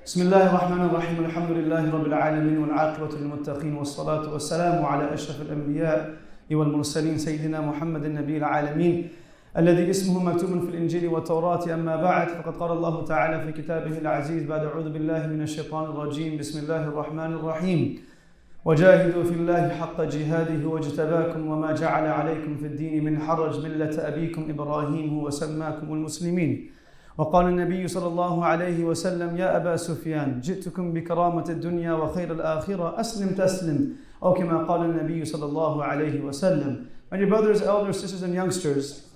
بسم الله الرحمن الرحيم الحمد لله رب العالمين والعاقبة للمتقين والصلاة والسلام على أشرف الأنبياء والمرسلين سيدنا محمد النبي العالمين الذي اسمه مكتوب في الإنجيل والتوراة. أما بعد، فقد قال الله تعالى في كتابه العزيز بعد أعوذ بالله من الشيطان الرجيم. بسم الله الرحمن الرحيم. وجاهدوا في الله حق جهاده واجتباكم وما جعل عليكم في الدين من حرج ملة أبيكم إبراهيم وسماكم المسلمين. وقال النبي صلى الله عليه وسلم: يا أبا سفيان جئتكم بكرامة الدنيا وخير الآخرة أسلم تسلم. أو كما قال النبي صلى الله عليه وسلم. My dear brothers, elders, sisters and youngsters,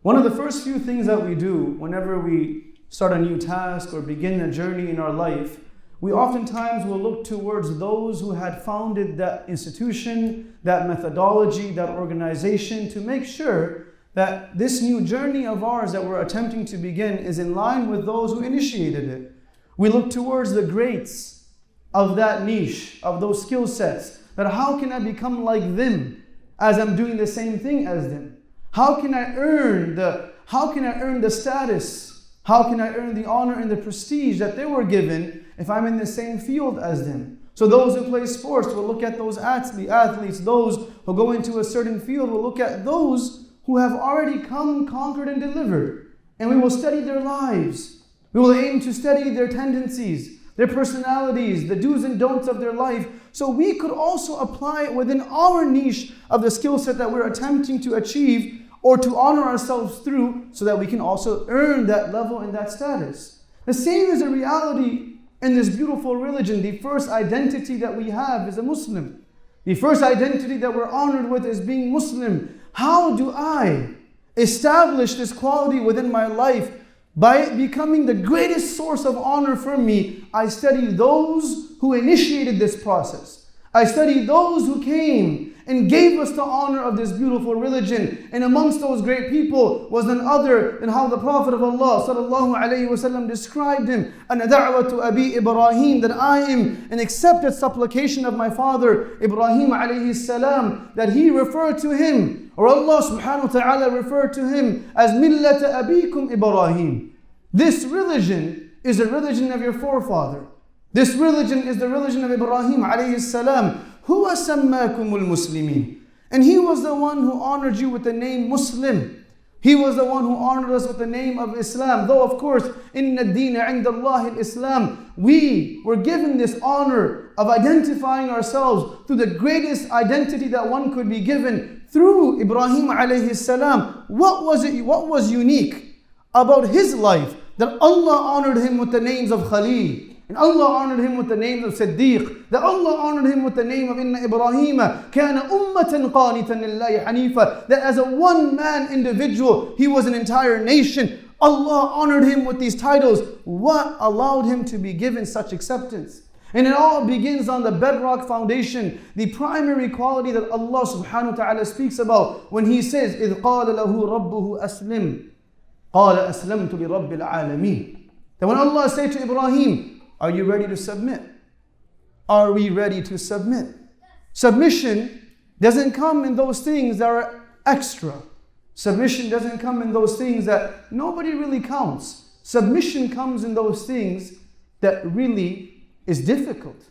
one of the first few things that we do whenever we start a new task or begin a journey in our life, we oftentimes will look towards those who had founded that institution, that methodology, that organization, to make sure that this new journey of ours that we're attempting to begin is in line with those who initiated it. We look towards the greats of that niche, of those skill sets, that how can I become like them as I'm doing the same thing as them? How can I earn the status? How can I earn the honor and the prestige that they were given if I'm in the same field as them? So those who play sports will look at those athletes, those who go into a certain field will look at those who have already come, conquered, and delivered. And we will study their lives. We will aim to study their tendencies, their personalities, the do's and don'ts of their life, so we could also apply it within our niche of the skill set that we're attempting to achieve or to honor ourselves through, so that we can also earn that level and that status. The same is a reality in this beautiful religion. The first identity that we have is a Muslim. The first identity that we're honored with is being Muslim. How do I establish this quality within my life? By it becoming the greatest source of honor for me, I study those who initiated this process. I study those who came and gave us the honor of this beautiful religion. And amongst those great people was none other than how the Prophet of Allah sallallahu alaihi wasallam described him. Ana da'watu abi Ibrahim, that I am an accepted supplication of my father Ibrahim alayhi salam, that he referred to him, or Allah subhanahu wa ta'ala referred to him as millata abikum Ibrahim. This religion is the religion of your forefather. This religion is the religion of Ibrahim alayhi salam. Huwa sammakumul muslimin. And he was the one who honored you with the name Muslim. He was the one who honored us with the name of Islam. Though of course, inna ad-deena 'inda Allah al-Islam. We were given this honor of identifying ourselves through the greatest identity that one could be given, through Ibrahim alayhi salam. What was unique about his life that Allah honored him with the names of Khalil, and Allah honored him with the name of Siddiq, that Allah honored him with the name of Inna Ibrahima kana ummatan qanitan lillahi hanifa, that as a one-man individual, he was an entire nation. Allah honored him with these titles. What allowed him to be given such acceptance? And it all begins on the bedrock foundation, the primary quality that Allah subhanahu wa ta'ala speaks about when He says, إِذْ قَالَ لَهُ رَبُّهُ أَسْلِمْ قَالَ أَسْلَمْتُ لِرَبِّ الْعَالَمِينَ. That when Allah said to Ibrahim, are you ready to submit? Are we ready to submit? Submission doesn't come in those things that are extra. Submission doesn't come in those things that nobody really counts. Submission comes in those things that really is difficult.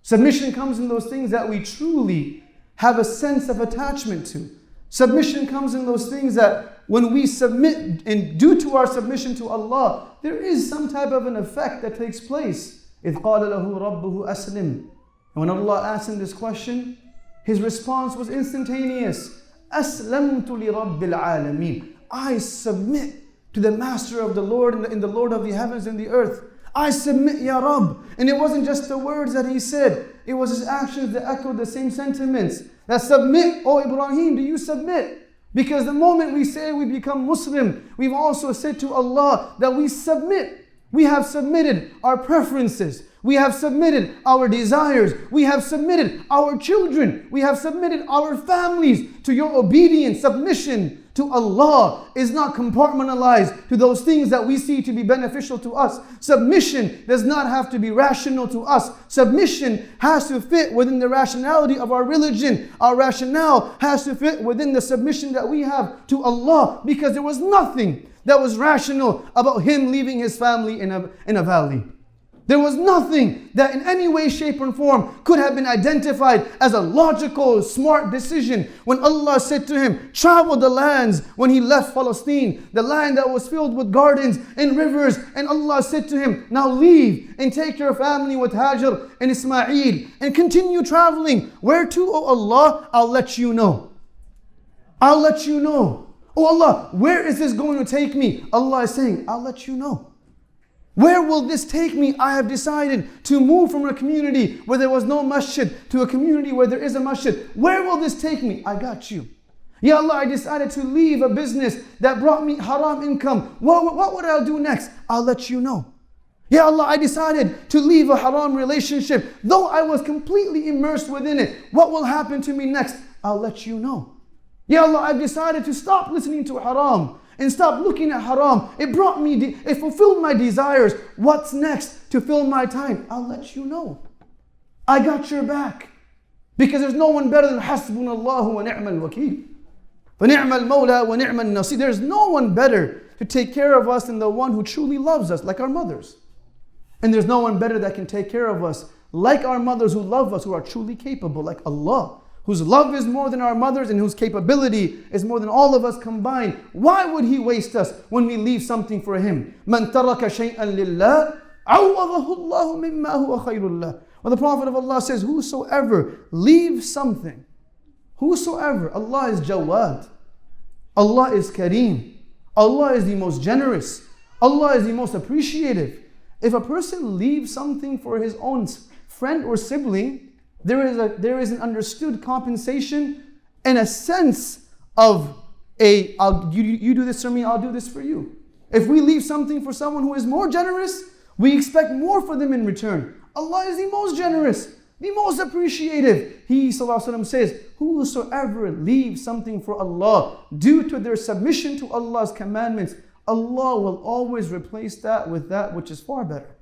Submission comes in those things that we truly have a sense of attachment to. Submission comes in those things that when we submit, and due to our submission to Allah, there is some type of an effect that takes place. إِذْ قَالَ لَهُ رَبُّهُ أَسْلِمْ. And when Allah asked him this question, his response was instantaneous. أَسْلَمْتُ لِرَبِّ الْعَالَمِينَ. I submit to the Master of the Lord and the Lord of the heavens and the earth. I submit, Ya Rabb. And it wasn't just the words that he said, it was his actions that echoed the same sentiments. That submit, oh Ibrahim, do you submit? Because the moment we say we become Muslim, we've also said to Allah that we submit. We have submitted our preferences. We have submitted our desires. We have submitted our children. We have submitted our families to your obedience. Submission to Allah is not compartmentalized to those things that we see to be beneficial to us. Submission does not have to be rational to us. Submission has to fit within the rationality of our religion. Our rationale has to fit within the submission that we have to Allah, because there was nothing that was rational about him leaving his family in a valley. There was nothing that in any way, shape, or form could have been identified as a logical, smart decision when Allah said to him, travel the lands when he left Palestine, the land that was filled with gardens and rivers. And Allah said to him, now leave and take your family with Hajar and Ismail and continue traveling. Where to, O Allah? I'll let you know. I'll let you know. Oh Allah, where is this going to take me? Allah is saying, I'll let you know. Where will this take me? I have decided to move from a community where there was no masjid to a community where there is a masjid. Where will this take me? I got you. Ya Allah, I decided to leave a business that brought me haram income. What would I do next? I'll let you know. Ya Allah, I decided to leave a haram relationship. Though I was completely immersed within it, what will happen to me next? I'll let you know. Ya Allah, I've decided to stop listening to haram and stop looking at haram. It fulfilled my desires. What's next to fill my time? I'll let you know. I got your back. Because there's no one better than Hasbunallahu wa ni'mal wakeel. Wa ni'mal mawla wa ni'mal nasir. There's no one better to take care of us than the one who truly loves us, like our mothers. And there's no one better that can take care of us like our mothers who love us, who are truly capable, like Allah, whose love is more than our mothers and whose capability is more than all of us combined. Why would He waste us when we leave something for Him? مَنْ تَرَكَ شَيْئًا لِلَّهِ عَوَّضَهُ اللَّهُ مِمَّا هُوَ خَيْرُ اللَّهِ. Well, the Prophet of Allah says, whosoever leaves something, whosoever, Allah is Jawad, Allah is Kareem, Allah is the most generous, Allah is the most appreciative. If a person leaves something for his own friend or sibling, there is an understood compensation and a sense of you do this for me, I'll do this for you. If we leave something for someone who is more generous, we expect more for them in return. Allah is the most generous, the most appreciative. He ﷺ says, whosoever leaves something for Allah due to their submission to Allah's commandments, Allah will always replace that with that which is far better.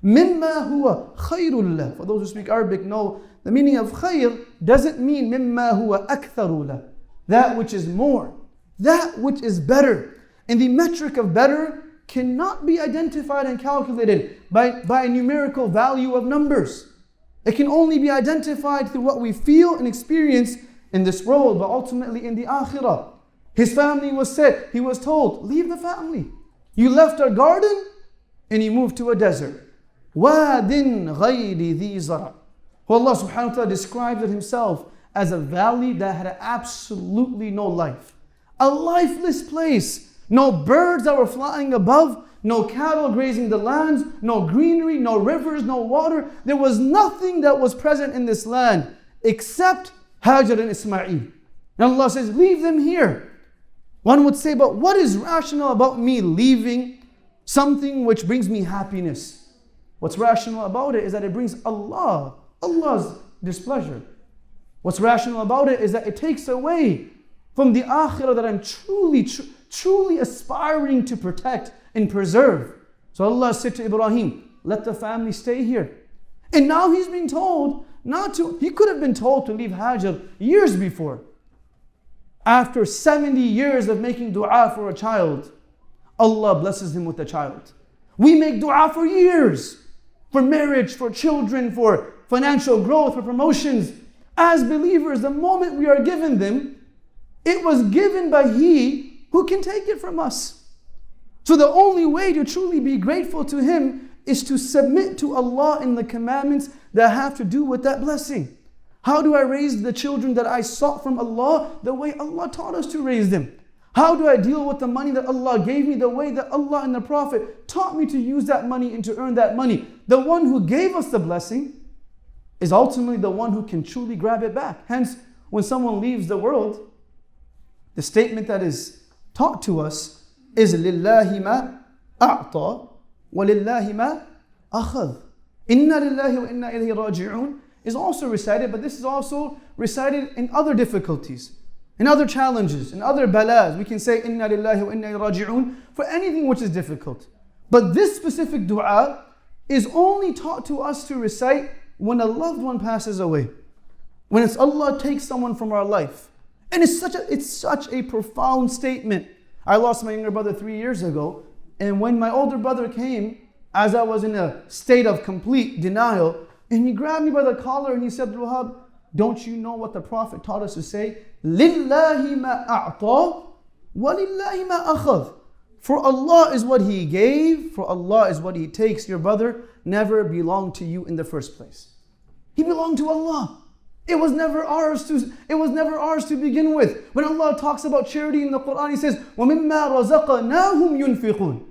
Mimma huwa khayrullah. For those who speak Arabic know the meaning of khayr doesn't mean mimma huwa aktharullah. That which is more, that which is better. And the metric of better cannot be identified and calculated by a numerical value of numbers. It can only be identified through what we feel and experience in this world, but ultimately in the akhirah. His family was said, he was told, leave the family. You left a garden and you moved to a desert. وَادٍ غَيْرِ ذِي زَرَعٍ. Allah subhanahu wa ta'ala describes it Himself as a valley that had absolutely no life. A lifeless place. No birds that were flying above, no cattle grazing the lands, no greenery, no rivers, no water. There was nothing that was present in this land except Hajar and Ismail. And Allah says, leave them here. One would say, but what is rational about me leaving something which brings me happiness? What's rational about it is that it brings Allah's displeasure. What's rational about it is that it takes away from the akhirah that I'm truly aspiring to protect and preserve. So Allah said to Ibrahim, let the family stay here. And now he's being told he could have been told to leave Hajar years before. After 70 years of making dua for a child, Allah blesses him with a child. We make dua for years, for marriage, for children, for financial growth, for promotions. As believers, the moment we are given them, it was given by He who can take it from us. So the only way to truly be grateful to Him is to submit to Allah in the commandments that have to do with that blessing. How do I raise the children that I sought from Allah? The way Allah taught us to raise them. How do I deal with the money that Allah gave me? The way that Allah and the Prophet taught me to use that money and to earn that money. The one who gave us the blessing is ultimately the one who can truly grab it back. Hence, when someone leaves the world, the statement that is taught to us is لِلَّهِ مَا أَعْطَى وَلِلَّهِ مَا أَخَذْ. إِنَّا لِلَّهِ وَإِنَّا إِلَيْهِ رَاجِعُونَ is also recited, but this is also recited in other difficulties, in other challenges, in other balas. We can say إِنَّا لِلَّهِ وَإِنَّا إِلَيْهِ رَاجِعُونَ for anything which is difficult. But this specific dua is only taught to us to recite when a loved one passes away. When it's Allah takes someone from our life. And it's such a profound statement. I lost my younger brother 3 years ago, and when my older brother came, as I was in a state of complete denial, and he grabbed me by the collar and he said, Abdul Wahab, don't you know what the Prophet taught us to say? لِلَّهِ مَا أَعْطَى وَلِلَّهِ مَا أَخَذْ. For Allah is what He gave, for Allah is what He takes. Your brother never belonged to you in the first place. He belonged to Allah. It was never ours to begin with. When Allah talks about charity in the Quran, He says, وَمِمَّا رَزَقَنَاهُمْ يُنْفِقُونَ.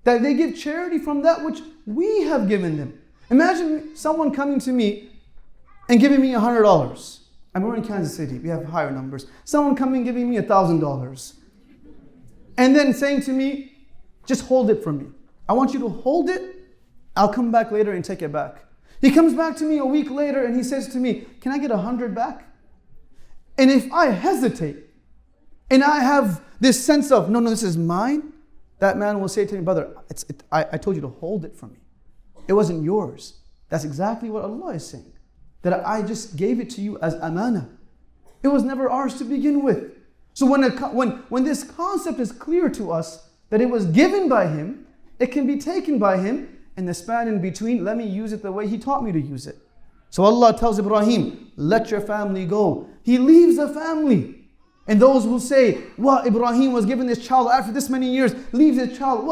That they give charity from that which we have given them. Imagine someone coming to me and giving me $100. And we're in Kansas City, we have higher numbers. Someone coming giving me $1,000. And then saying to me, just hold it from me. I want you to hold it. I'll come back later and take it back. He comes back to me a week later and he says to me, can I get 100 back? And if I hesitate and I have this sense of, no, this is mine, that man will say to me, brother, I told you to hold it from me. It wasn't yours. That's exactly what Allah is saying. That I just gave it to you as amana. It was never ours to begin with. So when this concept is clear to us, that it was given by Him, it can be taken by Him, and the span in between, let me use it the way He taught me to use it. So Allah tells Ibrahim, let your family go. He leaves the family. And those will say, Ibrahim was given this child after this many years, leaves his child.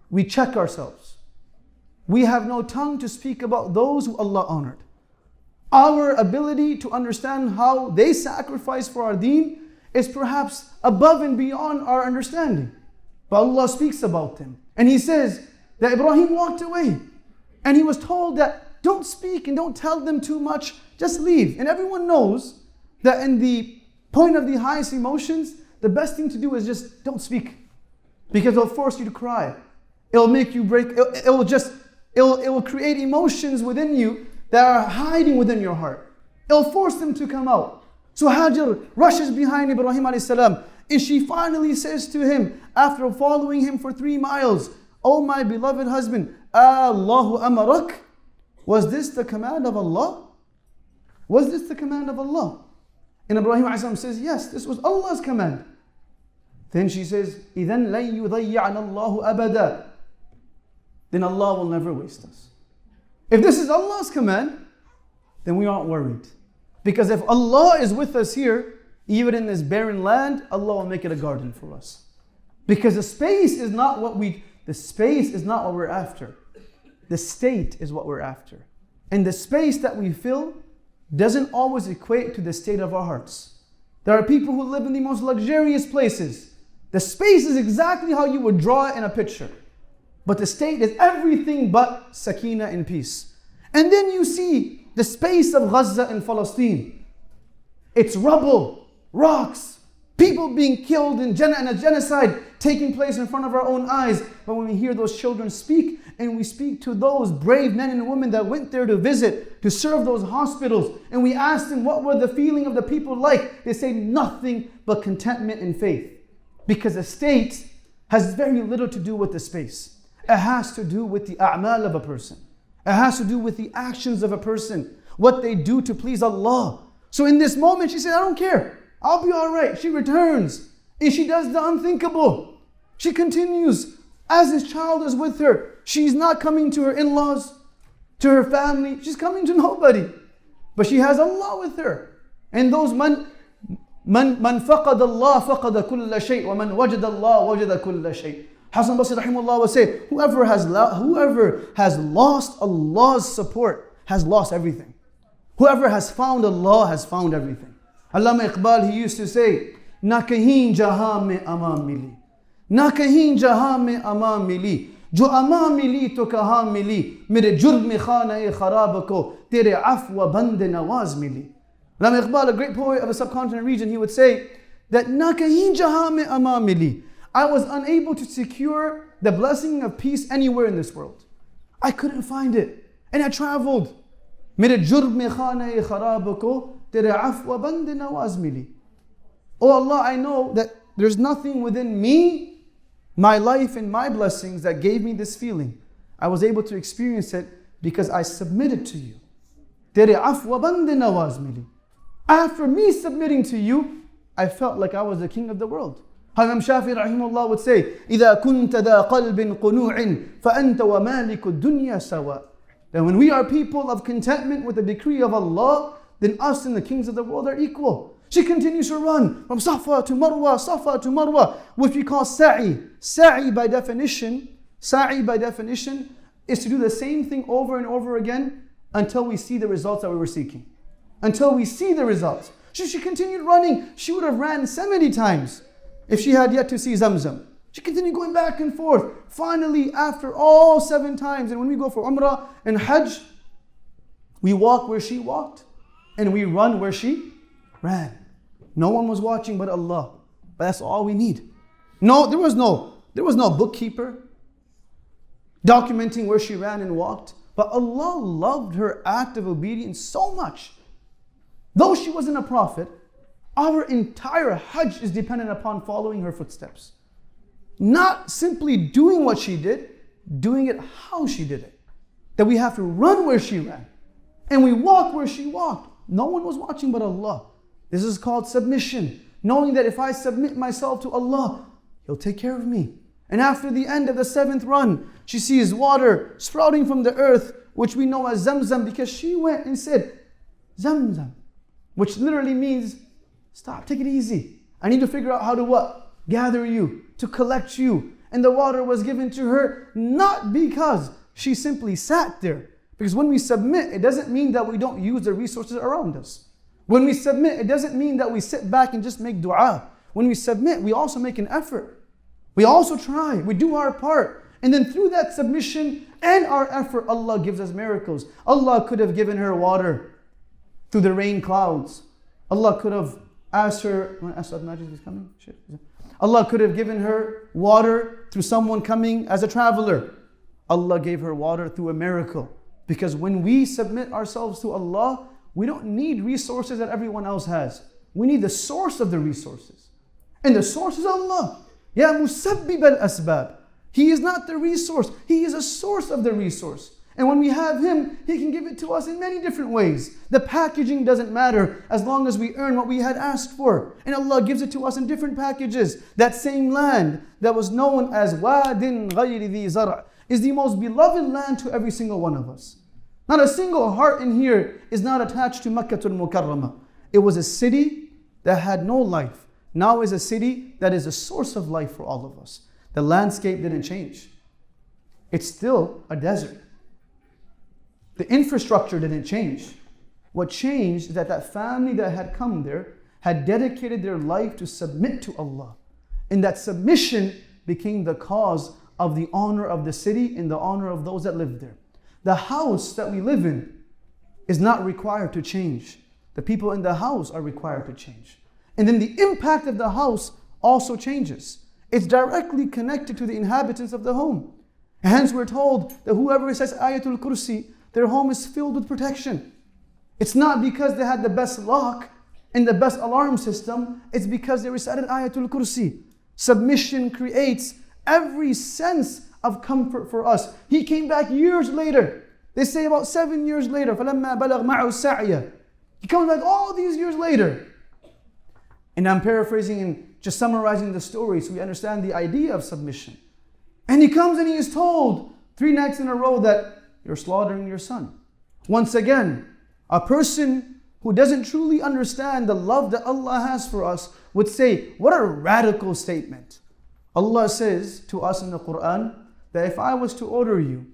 We check ourselves. We have no tongue to speak about those who Allah honored. Our ability to understand how they sacrifice for our deen is perhaps above and beyond our understanding. But Allah speaks about them. And He says that Ibrahim walked away. And he was told that don't speak and don't tell them too much, just leave. And everyone knows that in the point of the highest emotions, the best thing to do is just don't speak. Because it'll force you to cry. It'll make you break, it will create emotions within you that are hiding within your heart. It'll force them to come out. So Hajar rushes behind Ibrahim alayhi salam, and she finally says to him, after following him for 3 miles, "Oh my beloved husband, Allahu amarak? Was this the command of Allah? Was this the command of Allah?" And Ibrahim alayhi salam says, yes, this was Allah's command. Then she says, إِذَنْ لَن يُضَيِّعَنَ اللَّهُ أَبَدًا. Then Allah will never waste us. If this is Allah's command, then we aren't worried. Because if Allah is with us here, even in this barren land, Allah will make it a garden for us. Because the space is not what we're after. The state is what we're after. And the space that we fill doesn't always equate to the state of our hearts. There are people who live in the most luxurious places. The space is exactly how you would draw it in a picture. But the state is everything but sakina and peace. And then you see the space of Gaza and Palestine. It's rubble, rocks, people being killed and a genocide taking place in front of our own eyes. But when we hear those children speak, and we speak to those brave men and women that went there to visit, to serve those hospitals, and we ask them what were the feeling of the people like, they say nothing but contentment and faith. Because the state has very little to do with the space. It has to do with the a'mal of a person. It has to do with the actions of a person, what they do to please Allah. So in this moment, she said, I don't care. I'll be all right. She returns and she does the unthinkable. She continues as his child is with her. She's not coming to her in-laws, to her family. She's coming to nobody. But she has Allah with her. And those man faqad Allah faqada kulla shay, wa man wajada Allah wajada kulla shay. Hasan Basri rahimahullah would say, whoever has lost Allah's support has lost everything. Whoever has found Allah has found everything. Allama Iqbal, he used to say, Na kahin jahan mein aman mili. Na kahin jahan mein aman mili. Jo aman mili to kahan mili. Mere jurm khana-e kharab ko tere afwa band nawaz mili. Allama Iqbal, a great poet of a subcontinent region, he would say that Na kahin jahan mein aman mili. I was unable to secure the blessing of peace anywhere in this world. I couldn't find it. And I traveled. Oh Allah, I know that there's nothing within me, my life and my blessings that gave me this feeling. I was able to experience it because I submitted to you. After me submitting to you, I felt like I was the king of the world. How Imam Shafi'i rahimahullah would say, إِذَا كُنْتَ ذَا قَلْبٍ قُنُوعٍ فَأَنْتَ وَمَالِكُ الدُّنْيَا سَوَاء. That when we are people of contentment with the decree of Allah, then us and the kings of the world are equal. She continues to run from Safa to Marwa, which we call sa'i. Sa'i by definition is to do the same thing over and over again until we see the results that we were seeking. Until we see the results. She continued running. She would have ran 70 times if she had yet to see Zamzam. She continued going back and forth. Finally, after all 7 times, and when we go for Umrah and Hajj, we walk where she walked and we run where she ran. No one was watching but Allah. But that's all we need. No, there was no bookkeeper documenting where she ran and walked. But Allah loved her act of obedience so much. Though she wasn't a prophet, our entire Hajj is dependent upon following her footsteps. Not simply doing what she did, doing it how she did it. That we have to run where she ran. And we walk where she walked. No one was watching but Allah. This is called submission. Knowing that if I submit myself to Allah, He'll take care of me. And after the end of the 7th run, she sees water sprouting from the earth, which we know as Zamzam, because she went and said, Zamzam, which literally means, stop, take it easy. I need to figure out how to what? Gather you, to collect you. And the water was given to her not because she simply sat there. Because when we submit, it doesn't mean that we don't use the resources around us. When we submit, it doesn't mean that we sit back and just make dua. When we submit, we also make an effort. We also try, we do our part. And then through that submission and our effort, Allah gives us miracles. Allah could have given her water through the rain clouds. Allah could have asked her, Allah could have given her water through someone coming as a traveler. Allah gave her water through a miracle. Because when we submit ourselves to Allah, we don't need resources that everyone else has. We need the source of the resources. And the source is Allah. Ya musabbib al-asbab. He is not the resource. He is a source of the resource. And when we have Him, He can give it to us in many different ways. The packaging doesn't matter as long as we earn what we had asked for. And Allah gives it to us in different packages. That same land that was known as Wadin Ghayri Dhi Zar' is the most beloved land to every single one of us. Not a single heart in here is not attached to Makkatul Mukarramah. It was a city that had no life. Now is a city that is a source of life for all of us. The landscape didn't change. It's still a desert. The infrastructure didn't change. What changed is that that family that had come there had dedicated their life to submit to Allah. And that submission became the cause of the honor of the city and the honor of those that lived there. The house that we live in is not required to change. The people in the house are required to change. And then the impact of the house also changes. It's directly connected to the inhabitants of the home. And hence we're told that whoever says Ayatul Kursi, their home is filled with protection. It's not because they had the best lock and the best alarm system. It's because they recited Ayatul Kursi. Submission creates every sense of comfort for us. He came back years later. They say about 7 years later. فَلَمَّا بَلَغْ مَعُ السَّعْيَ. He comes back all these years later. And I'm paraphrasing and just summarizing the story so we understand the idea of submission. And he comes and he is told 3 nights in a row that you're slaughtering your son. Once again, a person who doesn't truly understand the love that Allah has for us would say, what a radical statement. Allah says to us in the Quran that if I was to order you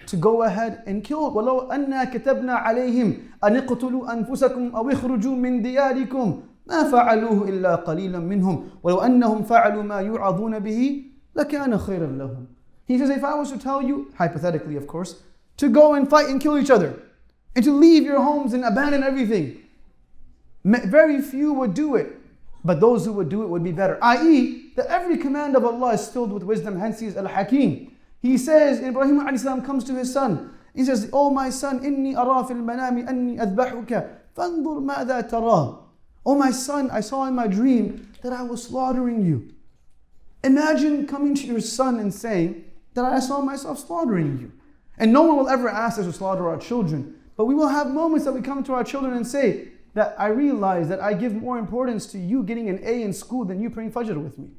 to go ahead and kill, وَلَوْ أَنَّا كَتَبْنَا عَلَيْهِمْ أَنِ اقْتُلُوا أَنفُسَكُمْ أَوْ اخْرُجُوا مِنْ دِيَارِكُمْ مَا فَعَلُوهُ إِلَّا قَلِيلًا مِنْهُمْ وَلَوْ أَنَّهُمْ فَعَلُوا مَا يُوعَظُونَ بِهِ لَكَانَ خَيْرًا لَهُمْ. He says, if I was to tell you, hypothetically of course, to go and fight and kill each other, and to leave your homes and abandon everything, very few would do it. But those who would do it would be better. I.e., that every command of Allah is filled with wisdom, hence He is Al-Hakim. He says, Ibrahim a.s. comes to his son. He says, oh my son, إِنِّي أَرَى فِي الْمَنَامِ أَنِّي أَذْبَحُكَ فَانْظُرْ مَاذَا تَرَى. Oh my son, I saw in my dream that I was slaughtering you. Imagine coming to your son and saying that I saw myself slaughtering you. And no one will ever ask us to slaughter our children. But we will have moments that we come to our children and say that I realize that I give more importance to you getting an A in school than you praying Fajr with me.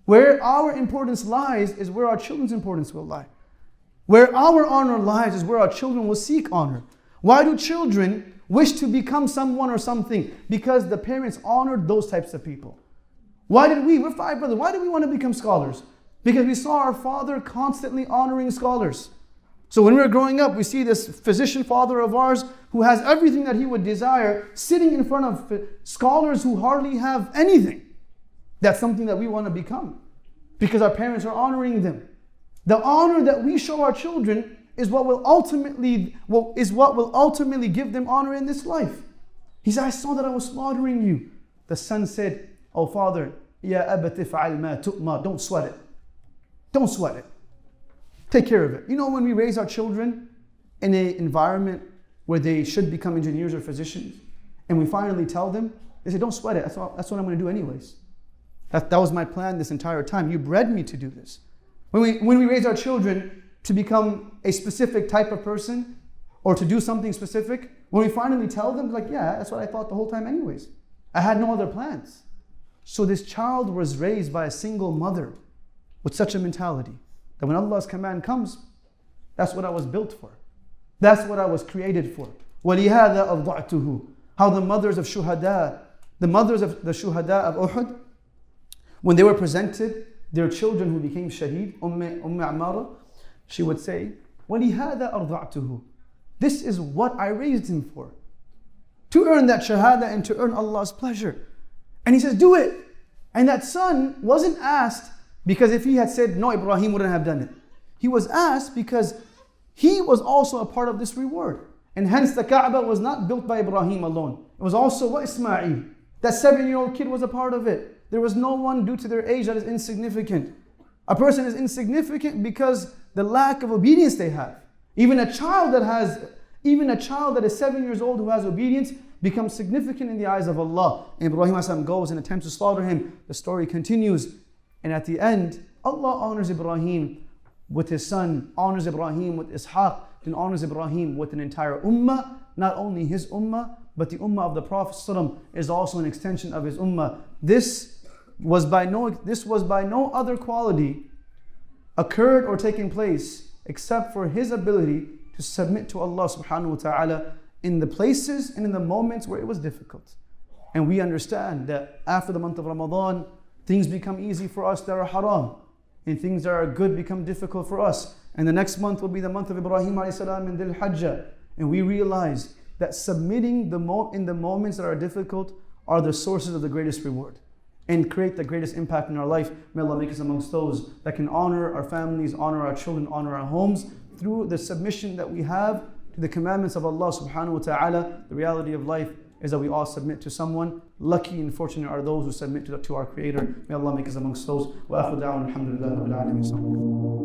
Where our importance lies is where our children's importance will lie. Where our honor lies is where our children will seek honor. Why do children wish to become someone or something? Because the parents honored those types of people. We're 5 brothers, why did we want to become scholars? Because we saw our father constantly honoring scholars. So when we were growing up, we see this physician father of ours who has everything that he would desire sitting in front of scholars who hardly have anything. That's something that we want to become because our parents are honoring them. The honor that we show our children is what will ultimately give them honor in this life. He said, I saw that I was slaughtering you. The son said, oh father, ya abati fa'al ma tu'mar. Don't sweat it. Don't sweat it. Take care of it. You know, when we raise our children in an environment where they should become engineers or physicians, and we finally tell them, they say, don't sweat it. That's what I'm going to do anyways. That was my plan this entire time. You bred me to do this. When we raise our children to become a specific type of person or to do something specific, when we finally tell them, like, yeah, that's what I thought the whole time anyways. I had no other plans. So this child was raised by a single mother with such a mentality that when Allah's command comes, that's what I was built for. That's what I was created for. وَلِهَذَا أَرْضَعْتُهُ. How the mothers of the shuhada of Uhud, when they were presented their children who became shaheed, Amara, she would say, وَلِهَذَا أَرْضَعْتُهُ. This is what I raised him for. To earn that shahada and to earn Allah's pleasure. And he says, do it. And that son wasn't asked because if he had said, no, Ibrahim wouldn't have done it. He was asked because he was also a part of this reward. And hence the Kaaba was not built by Ibrahim alone. It was also Ismail. That 7-year-old kid was a part of it. There was no one due to their age that is insignificant. A person is insignificant because the lack of obedience they have. Even a child that is 7 years old who has obedience becomes significant in the eyes of Allah. And Ibrahim a.s. goes and attempts to slaughter him. The story continues. And at the end, Allah honors Ibrahim with his son, honors Ibrahim with Ishaq, and honors Ibrahim with an entire ummah. Not only his ummah, but the ummah of the Prophet ﷺ is also an extension of his ummah. This was by no other quality occurred or taken place except for his ability to submit to Allah subhanahu wa ta'ala in the places and in the moments where it was difficult. And we understand that after the month of Ramadan, things become easy for us that are haram, and things that are good become difficult for us. And the next month will be the month of Ibrahim alayhi salam in Dhul Hajjah. And we realize that submitting in the moments that are difficult are the sources of the greatest reward and create the greatest impact in our life. May Allah make us amongst those that can honor our families, honor our children, honor our homes through the submission that we have to the commandments of Allah subhanahu wa ta'ala. The reality of life is that we all submit to someone. Lucky and fortunate are those who submit to our Creator. May Allah make us amongst those. Wa akhu da'wan alhamdulillahi rabbil alameen.